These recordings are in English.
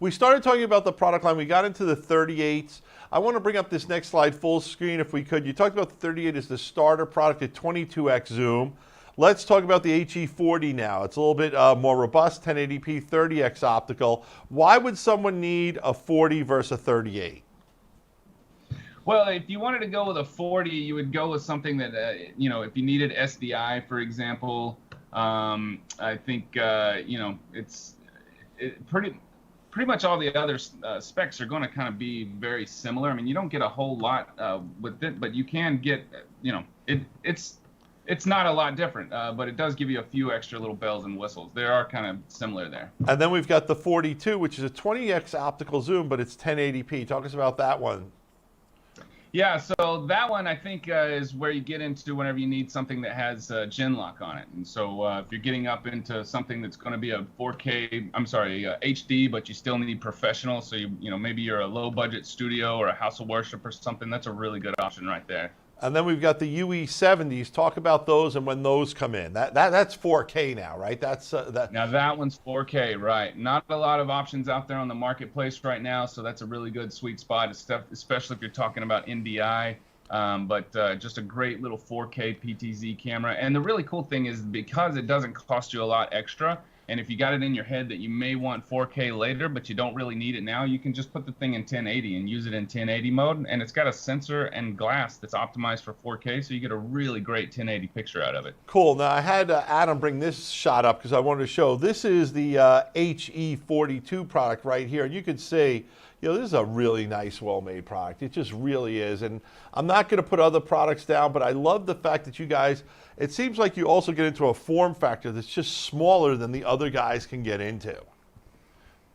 We started talking about the product line. We got into the 38s. I want to bring up this next slide full screen if we could. You talked about the 38 as the starter product at 22x zoom. Let's talk about the HE40 now. It's a little bit more robust, 1080p, 30x optical. Why would someone need a 40 versus a 38? Well, if you wanted to go with a 40, you would go with something that, if you needed SDI, for example, I think, pretty much all the other specs are going to kind of be very similar. I mean, you don't get a whole lot with it, but you can get, it's not a lot different, but it does give you a few extra little bells and whistles. They are kind of similar there. And then we've got the 42, which is a 20x optical zoom, but it's 1080p. Talk us about that one. Yeah, so that one I think is where you get into whenever you need something that has gen lock on it. And so if you're getting up into something that's going to be a 4K, HD, but you still need professional, so maybe you're a low budget studio or a house of worship or something, that's a really good option right there. And then we've got the UE70s. Talk about those and when those come in. That's 4K now, right? Now that one's 4K, right? Not a lot of options out there on the marketplace right now, so that's a really good sweet spot, especially if you're talking about NDI. But just a great little 4K PTZ camera. And the really cool thing is because it doesn't cost you a lot extra, and if you got it in your head that you may want 4K later, but you don't really need it now, you can just put the thing in 1080 and use it in 1080 mode. And it's got a sensor and glass that's optimized for 4K, so you get a really great 1080 picture out of it. Cool. Now, I had Adam bring this shot up because I wanted to show. This is the HE42 product right here. And you can see, this is a really nice, well-made product. It just really is. And I'm not going to put other products down, but I love the fact that you guys, it seems like you also get into a form factor that's just smaller than the other guys can get into.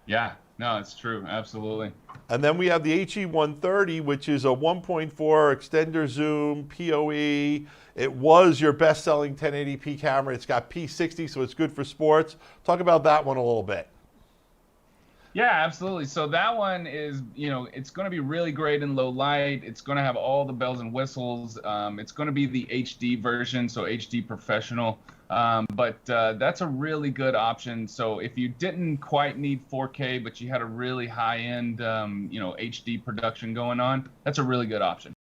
Yeah, no, it's true. Absolutely. And then we have the HE130, which is a 1.4 extender zoom, PoE. It was your best-selling 1080p camera. It's got P60, so it's good for sports. Talk about that one a little bit. Yeah, absolutely. So that one is, it's going to be really great in low light. It's going to have all the bells and whistles. It's going to be the HD version, so HD professional. But that's a really good option. So if you didn't quite need 4K, but you had a really high-end, HD production going on, that's a really good option.